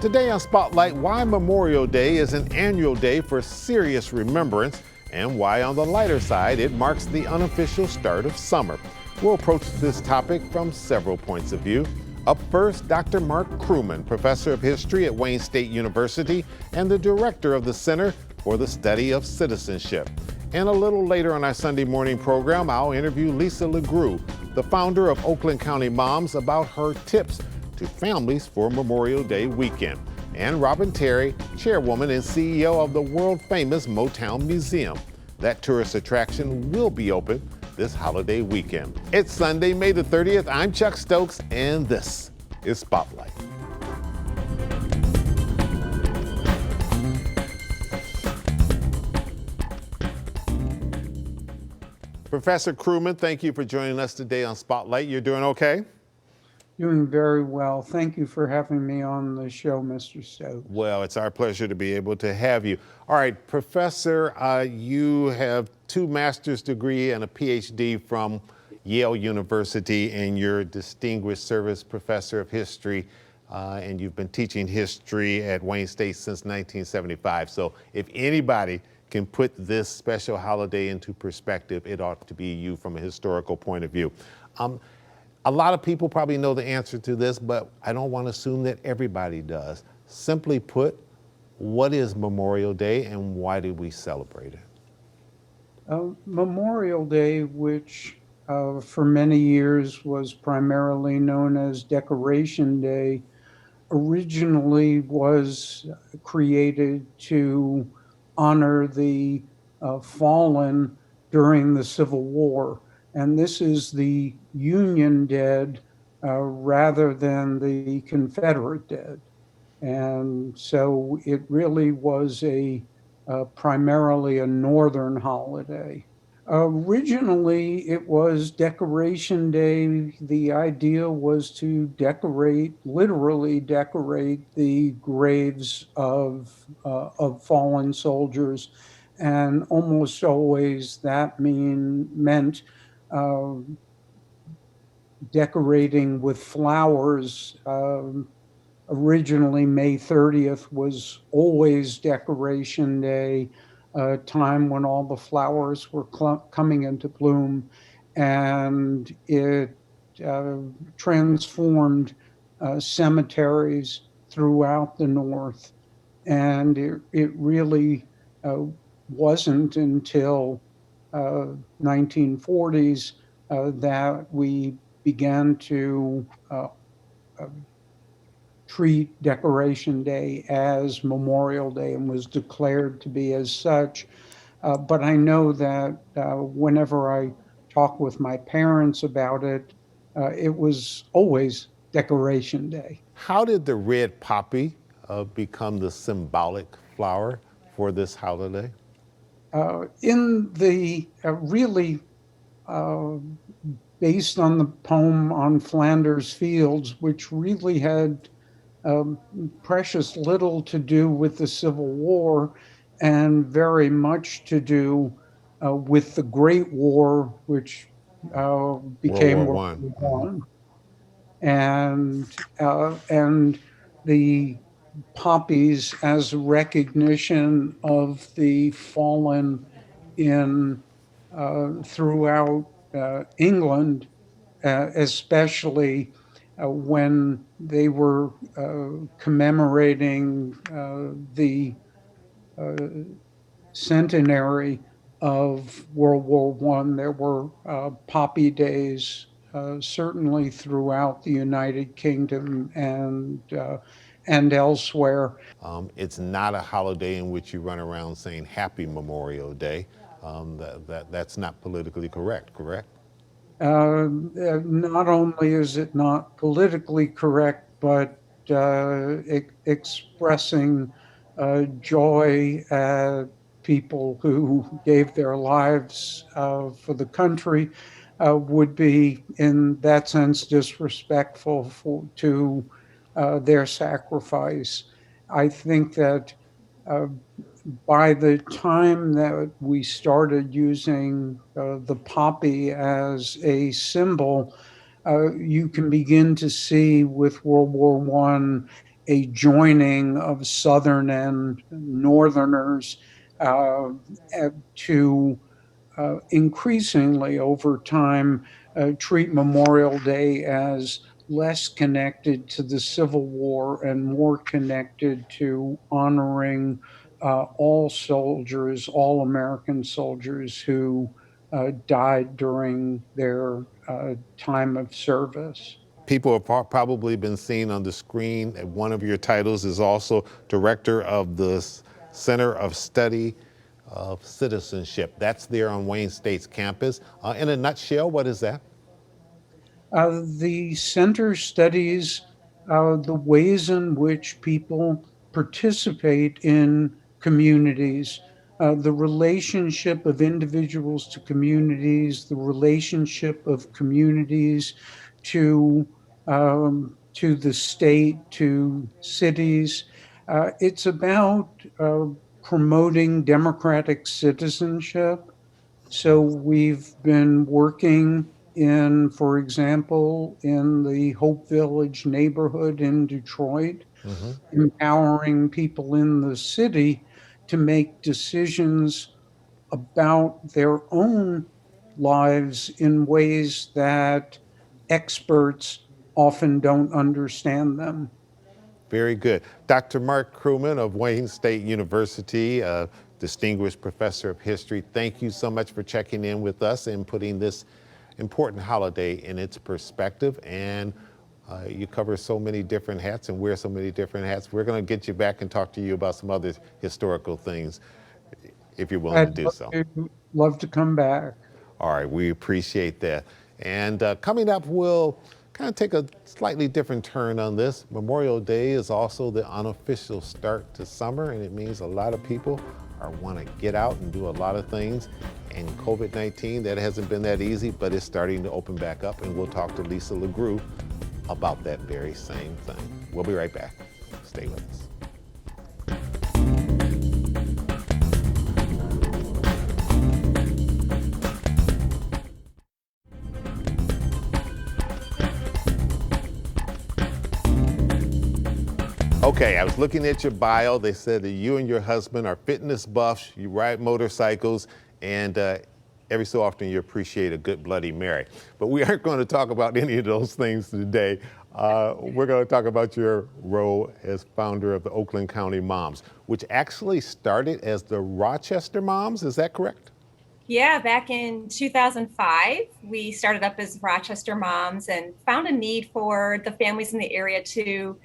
Today on Spotlight, why Memorial Day is an annual day for serious remembrance and why on the lighter side it marks the unofficial start of summer. We'll approach this topic from several points of view. Up first, Dr. Mark Krugman, professor of history at Wayne State University and the director of the Center for the Study of Citizenship. And a little later on our Sunday morning program, I'll interview Lisa LeGroux, the founder of Oakland County Moms, about her tips to families for Memorial Day weekend. And Robin Terry, chairwoman and CEO of the world-famous Motown Museum. That tourist attraction will be open this holiday weekend. It's Sunday, May the 30th. I'm Chuck Stokes, and this is Spotlight. Professor Krugman, thank you for joining us today on Spotlight. You're doing okay? Doing very well. Thank you for having me on the show, Mr. Stokes. Well, it's our pleasure to be able to have you. All right, Professor, you have 2 master's degree and a PhD from Yale University, and you're Distinguished Service Professor of History, and you've been teaching history at Wayne State since 1975. So if anybody can put this special holiday into perspective, it ought to be you from a historical point of view. A lot of people probably know the answer to this, but I don't want to assume that everybody does. Simply put, what is Memorial Day and why do we celebrate it? Memorial Day, which for many years was primarily known as Decoration Day, originally was created to honor the fallen during the Civil War. And this is the Union dead rather than the Confederate dead. And so it really was primarily a Northern holiday. Originally, it was Decoration Day. The idea was to literally decorate the graves of fallen soldiers. And almost always that meant decorating with flowers. Originally, May 30th was always Decoration Day, a time when all the flowers were coming into bloom, and it transformed cemeteries throughout the North. And it really wasn't until 1940s that we began to treat Decoration Day as Memorial Day and was declared to be as such. But I know that whenever I talk with my parents about it, it was always Decoration Day. How did the red poppy become the symbolic flower for this holiday? In the really based on the poem on Flanders Fields, which really had precious little to do with the Civil War and very much to do with the Great War, which became World War I. And the poppies as a recognition of the fallen throughout England, especially when they were commemorating the centenary of World War I. There were poppy days certainly throughout the United Kingdom and elsewhere. It's not a holiday in which you run around saying Happy Memorial Day. That's not politically correct? Not only is it not politically correct, but expressing joy at people who gave their lives for the country would be, in that sense, disrespectful to their sacrifice. I think that by the time that we started using the poppy as a symbol, you can begin to see with World War I a joining of Southern and Northerners uh, to increasingly over time treat Memorial Day as less connected to the Civil War and more connected to honoring all soldiers, all American soldiers who died during their time of service. People have probably been seen on the screen. One of your titles is also director of the Center of Study of Citizenship. That's there on Wayne State's campus. In a nutshell, what is that? The center studies the ways in which people participate in communities, the relationship of individuals to communities, the relationship of communities to the state, to cities. It's about promoting democratic citizenship. So we've been working in, for example, in the Hope Village neighborhood in Detroit, empowering people in the city to make decisions about their own lives in ways that experts often don't understand them. Very good. Dr. Mark Crewman of Wayne State University, a distinguished professor of history, thank you so much for checking in with us and putting this important holiday in its perspective. And you cover so many different hats and wear so many different hats. We're going to get you back and talk to you about some other historical things if you're willing to do so. Love to come back. All right, we appreciate that. And coming up, we'll kind of take a slightly different turn on this. Memorial Day is also the unofficial start to summer, and it means a lot of people want to get out and do a lot of things. And COVID-19, that hasn't been that easy, but it's starting to open back up, and we'll talk to Lisa LeGroux about that very same thing. We'll be right back. Stay with us. Okay, I was looking at your bio. They said that you and your husband are fitness buffs, you ride motorcycles, and every so often you appreciate a good Bloody Mary. But we aren't going to talk about any of those things today. We're going to talk about your role as founder of the Oakland County Moms, which actually started as the Rochester Moms. Is that correct? Yeah, back in 2005, we started up as Rochester Moms and found a need for the families in the area to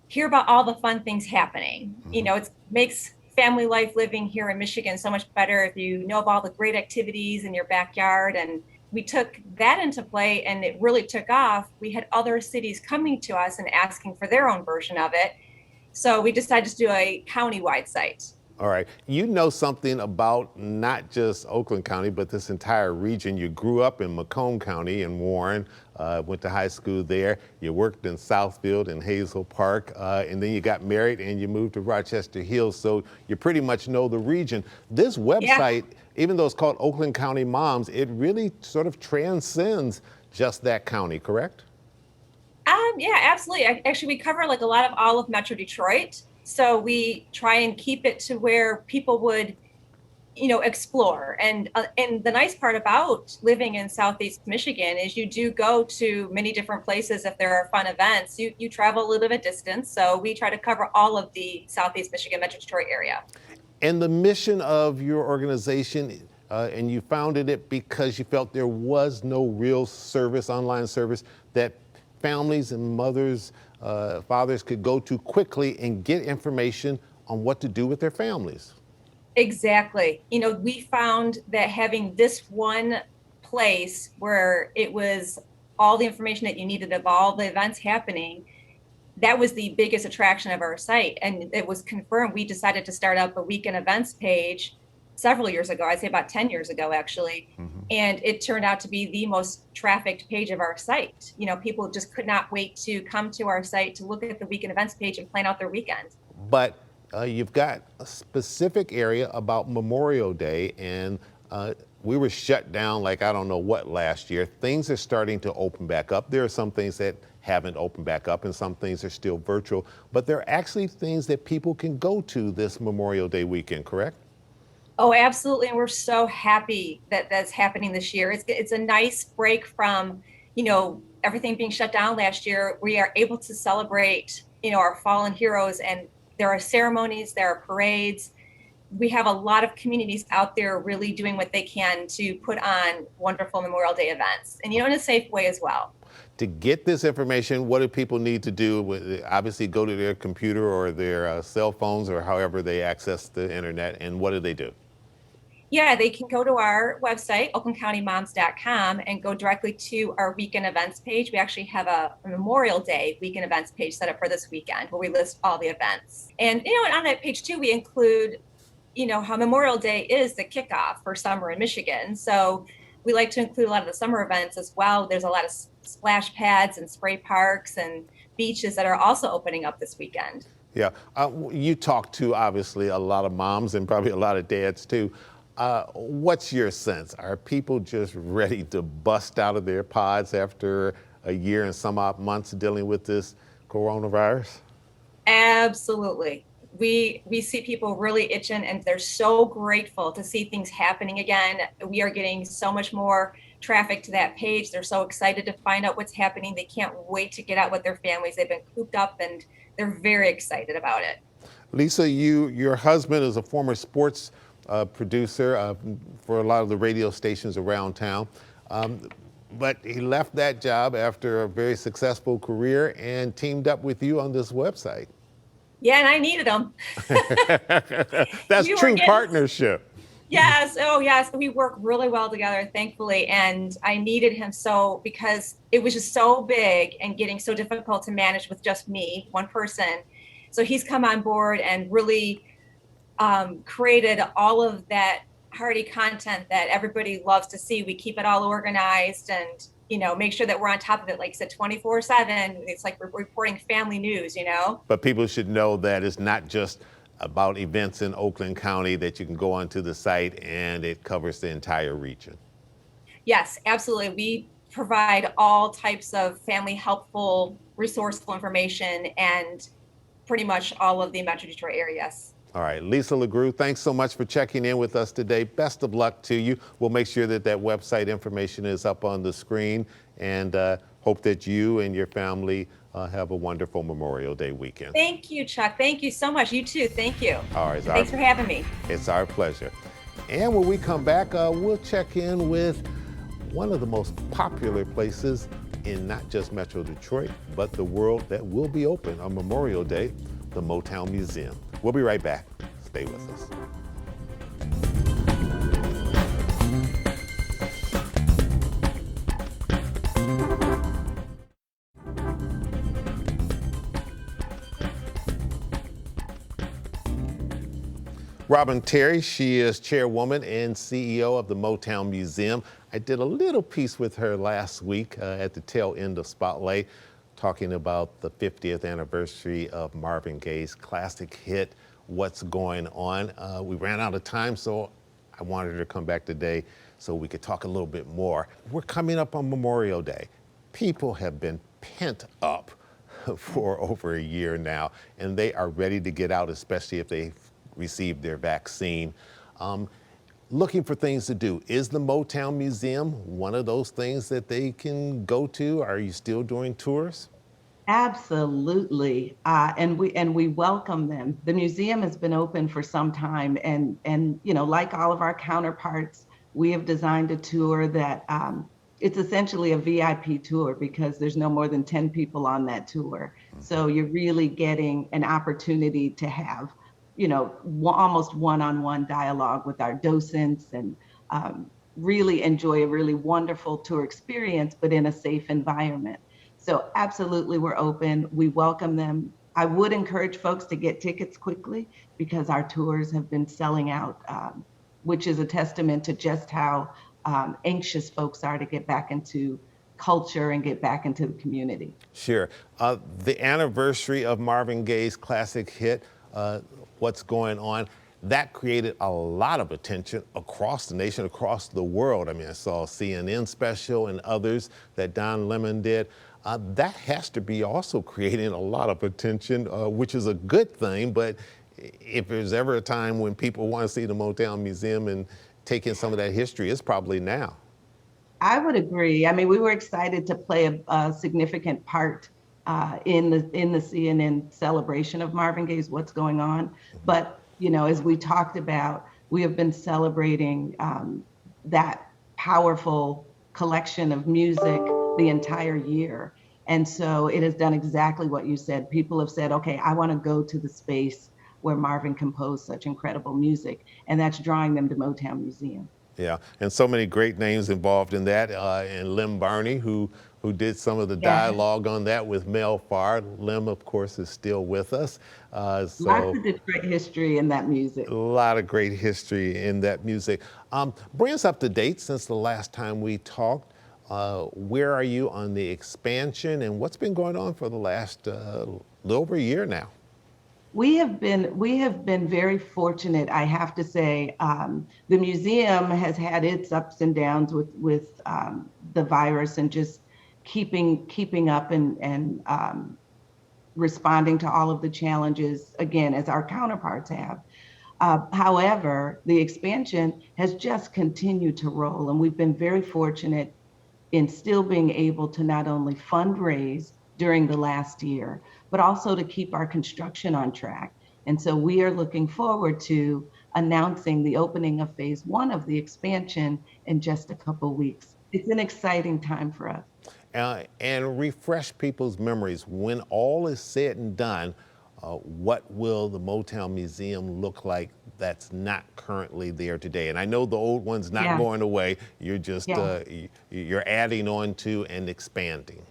hear about all the fun things happening. You know, it makes family life living here in Michigan so much better if you know of all the great activities in your backyard. And we took that into play and it really took off. We had other cities coming to us and asking for their own version of it. So we decided to do a county-wide site. All right. You know something about not just Oakland County, but this entire region. You grew up in Macomb County in Warren, went to high school there. You worked in Southfield and Hazel Park, and then you got married and you moved to Rochester Hills. So you pretty much know the region. This website, even though it's called Oakland County Moms, it really sort of transcends just that county, correct? Yeah, absolutely. Actually, we cover like a lot of all of Metro Detroit. So we try and keep it to where people would, you know, explore. And the nice part about living in Southeast Michigan is you do go to many different places. If there are fun events, you travel a little bit of distance. So we try to cover all of the Southeast Michigan Metro Detroit area. And the mission of your organization, and you founded it because you felt there was no real service, online service, that families and mothers, fathers could go to quickly and get information on what to do with their families. Exactly. You know, we found that having this one place where it was all the information that you needed of all the events happening, that was the biggest attraction of our site. And it was confirmed. We decided to start up a weekend events page several years ago. I'd say about 10 years ago, actually. And it turned out to be the most trafficked page of our site. You know, people just could not wait to come to our site to look at the weekend events page and plan out their weekend. But you've got a specific area about Memorial Day, and we were shut down like I don't know what last year. Things are starting to open back up. There are some things that haven't opened back up and some things are still virtual, but there are actually things that people can go to this Memorial Day weekend, correct? Oh, absolutely. And we're so happy that that's happening this year. It's a nice break from, everything being shut down last year. We are able to celebrate, our fallen heroes, and there are ceremonies, there are parades. We have a lot of communities out there really doing what they can to put on wonderful Memorial Day events, and, in a safe way as well. To get this information, what do people need to do? Obviously, go to their computer or their cell phones or however they access the internet, and what do they do? Yeah, they can go to our website, oaklandcountymoms.com, and go directly to our weekend events page. We actually have a Memorial Day weekend events page set up for this weekend where we list all the events. And, on that page too, we include, how Memorial Day is the kickoff for summer in Michigan. So we like to include a lot of the summer events as well. There's a lot of splash pads and spray parks and beaches that are also opening up this weekend. Yeah, you talk to obviously a lot of moms and probably a lot of dads too. What's your sense? Are people just ready to bust out of their pods after a year and some odd months dealing with this coronavirus? Absolutely. We see people really itching, and they're so grateful to see things happening again. We are getting so much more traffic to that page. They're so excited to find out what's happening. They can't wait to get out with their families. They've been cooped up and they're very excited about it. Lisa, your husband is a former sports producer for a lot of the radio stations around town. But he left that job after a very successful career and teamed up with you on this website. Yeah, and I needed him. That's true partnership. Yes. Oh, yes. We work really well together, thankfully. And I needed him because it was just so big and getting so difficult to manage with just me, one person. So he's come on board and really created all of that hearty content that everybody loves to see. We keep it all organized and, make sure that we're on top of it. Like I said, 24/7. It's like we're reporting family news, But people should know that it's not just about events in Oakland County, that you can go onto the site and it covers the entire region. Yes, absolutely. We provide all types of family helpful, resourceful information and pretty much all of the Metro Detroit area. Yes. All right, Lisa LeGroux, thanks so much for checking in with us today. Best of luck to you. We'll make sure that website information is up on the screen, and hope that you and your family have a wonderful Memorial Day weekend. Thank you, Chuck. Thank you so much. You too. Thank you. All right. Thanks for having me. It's our pleasure. And when we come back, we'll check in with one of the most popular places in not just Metro Detroit, but the world that will be open on Memorial Day, the Motown Museum. We'll be right back. Stay with us. Robin Terry, she is chairwoman and CEO of the Motown Museum. I did a little piece with her last week at the tail end of Spotlight, talking about the 50th anniversary of Marvin Gaye's classic hit, What's Going On. We ran out of time, so I wanted her to come back today so we could talk a little bit more. We're coming up on Memorial Day. People have been pent up for over a year now, and they are ready to get out, especially if they've received their vaccine. Looking for things to do. Is the Motown Museum one of those things that they can go to? Are you still doing tours? Absolutely, and we welcome them. The museum has been open for some time, and like all of our counterparts, we have designed a tour that it's essentially a VIP tour because there's no more than 10 people on that tour. So you're really getting an opportunity to have almost one-on-one dialogue with our docents and really enjoy a really wonderful tour experience, but in a safe environment. So absolutely, we're open. We welcome them. I would encourage folks to get tickets quickly because our tours have been selling out, which is a testament to just how anxious folks are to get back into culture and get back into the community. Sure. The anniversary of Marvin Gaye's classic hit, What's Going On, that created a lot of attention across the nation, across the world. I mean, I saw a CNN special and others that Don Lemon did. That has to be also creating a lot of attention, which is a good thing. But if there's ever a time when people want to see the Motown Museum and take in some of that history, it's probably now. I would agree. I mean, we were excited to play a significant part in the CNN celebration of Marvin Gaye's "What's Going On." But you know, as we talked about, we have been celebrating that powerful collection of music the entire year. And so it has done exactly what you said. People have said, okay, I want to go to the space where Marvin composed such incredible music, and that's drawing them to Motown Museum. Yeah, and so many great names involved in that, and Lem Barney, who did some of the dialogue on that with Mel Farr. Lem, of course, is still with us. Lots of great history in that music. A lot of great history in that music. Bring us up to date since the last time we talked. Where are you on the expansion, and what's been going on for the last little over a year now? We have been very fortunate, I have to say. The museum has had its ups and downs with the virus and just keeping up and responding to all of the challenges, again, as our counterparts have. However, the expansion has just continued to roll, and we've been very fortunate in still being able to not only fundraise during the last year, but also to keep our construction on track. And so we are looking forward to announcing the opening of phase 1 of the expansion in just a couple weeks. It's an exciting time for us. And refresh people's memories. When all is said and done, what will the Motown Museum look like that's not currently there today? And I know the old one's not going away. You're just you're adding on to and expanding.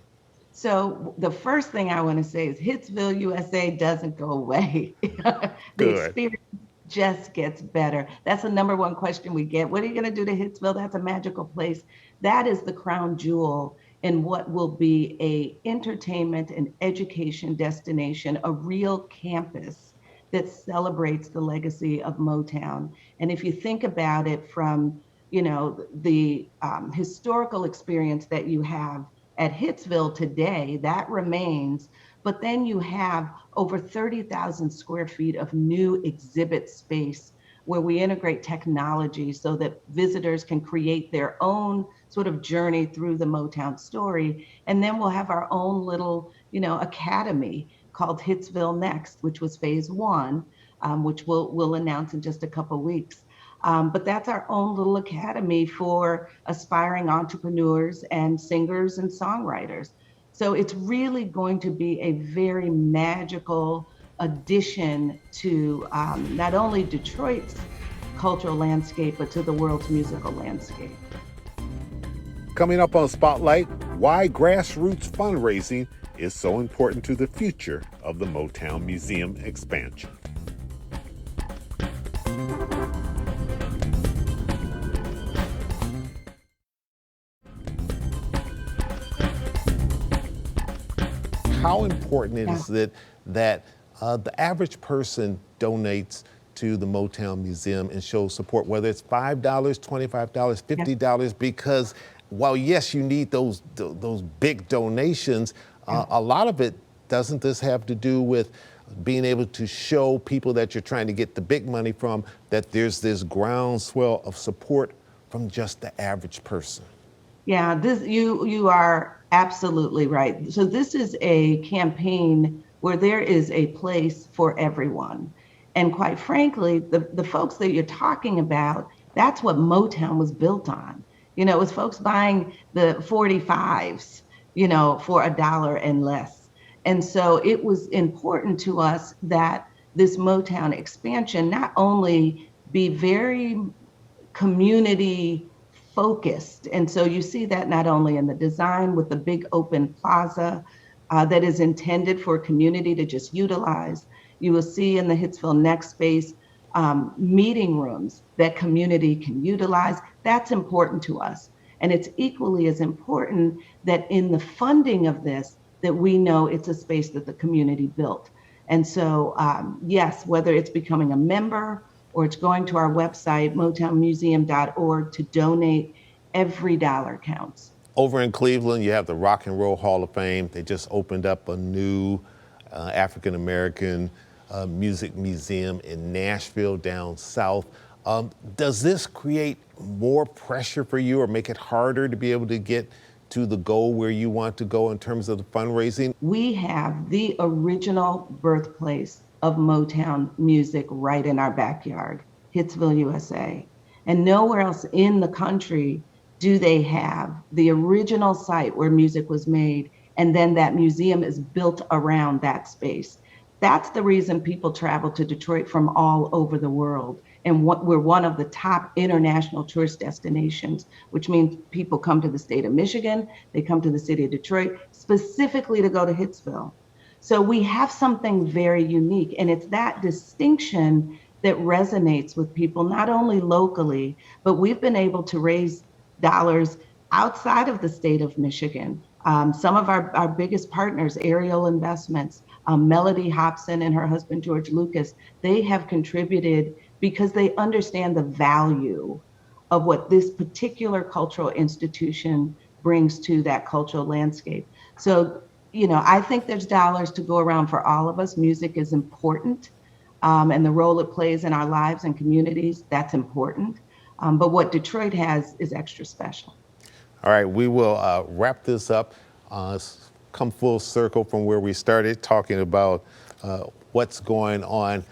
So the first thing I want to say is Hitsville, USA doesn't go away. The experience just gets better. That's the number one question we get. What are you going to do to Hitsville? That's a magical place. That is the crown jewel in what will be a entertainment and education destination, a real campus that celebrates the legacy of Motown. And if you think about it from, you know, the historical experience that you have at Hitsville today, that remains, but then you have over 30,000 square feet of new exhibit space where we integrate technology so that visitors can create their own sort of journey through the Motown story. And then we'll have our own little, you know, academy called Hitsville Next, which was phase 1, which we'll announce in just a couple weeks. But that's our own little academy for aspiring entrepreneurs and singers and songwriters. So it's really going to be a very magical addition to not only Detroit's cultural landscape, but to the world's musical landscape. Coming up on Spotlight, why grassroots fundraising is so important to the future of the Motown Museum expansion. How important is it that the average person donates to the Motown Museum and shows support, whether it's $5, $25, $50, because while yes, you need those big donations, a lot of it, doesn't this have to do with being able to show people that you're trying to get the big money from that there's this groundswell of support from just the average person? Yeah, you are absolutely right. So this is a campaign where there is a place for everyone. And quite frankly, the folks that you're talking about, that's what Motown was built on. You know, it was folks buying the 45s, you know, for $1 and less. And so it was important to us that this Motown expansion not only be very community focused. And so you see that not only in the design with the big open plaza that is intended for community to just utilize. You will see in the Hitsville Next space meeting rooms that community can utilize. That's important to us. And it's equally as important that in the funding of this, that we know it's a space that the community built. And so, yes, whether it's becoming a member or it's going to our website, motownmuseum.org, to donate. Every dollar counts. Over in Cleveland, you have the Rock and Roll Hall of Fame. They just opened up a new African-American music museum in Nashville down south. Does this create more pressure for you or make it harder to be able to get to the goal where you want to go in terms of the fundraising? We have the original birthplace of Motown music right in our backyard, Hitsville, USA. And nowhere else in the country do they have the original site where music was made, and then that museum is built around that space. That's the reason people travel to Detroit from all over the world. And we're one of the top international tourist destinations, which means people come to the state of Michigan, they come to the city of Detroit, specifically to go to Hitsville. So we have something very unique, and it's that distinction that resonates with people, not only locally, but we've been able to raise dollars outside of the state of Michigan. Some of our biggest partners, Ariel Investments, Melody Hobson and her husband, George Lucas, they have contributed because they understand the value of what this particular cultural institution brings to that cultural landscape. So, I think there's dollars to go around for all of us. Music is important, and the role it plays in our lives and communities, that's important. But what Detroit has is extra special. All right, we will wrap this up, come full circle from where we started talking about what's going on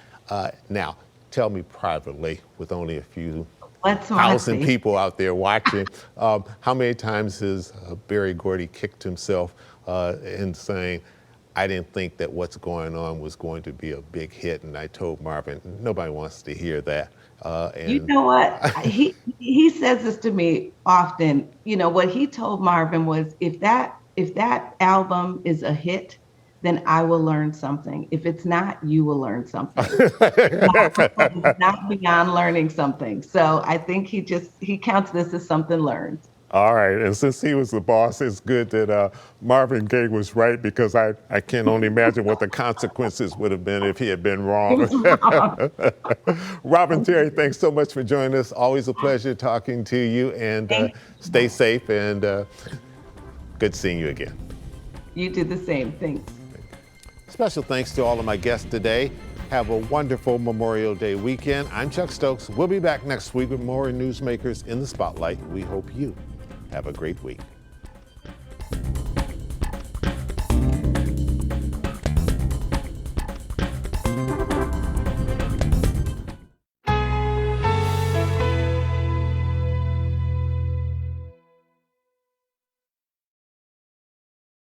now. Tell me privately, with only a few thousand people out there watching, how many times has Berry Gordy kicked himself in saying, I didn't think that what's going on was going to be a big hit, and I told Marvin, nobody wants to hear that. And you know what? he says this to me often. What he told Marvin was, if that album is a hit, then I will learn something. If it's not, you will learn something. It's not beyond learning something. So I think he counts this as something learned. All right, and since he was the boss, it's good that Marvin Gaye was right, because I can only imagine what the consequences would have been if he had been wrong. Robin Terry, thanks so much for joining us. Always a pleasure talking to you, and stay safe, and good seeing you again. You do the same. Thanks. Special thanks to all of my guests today. Have a wonderful Memorial Day weekend. I'm Chuck Stokes. We'll be back next week with more newsmakers in the spotlight. We hope you have a great week.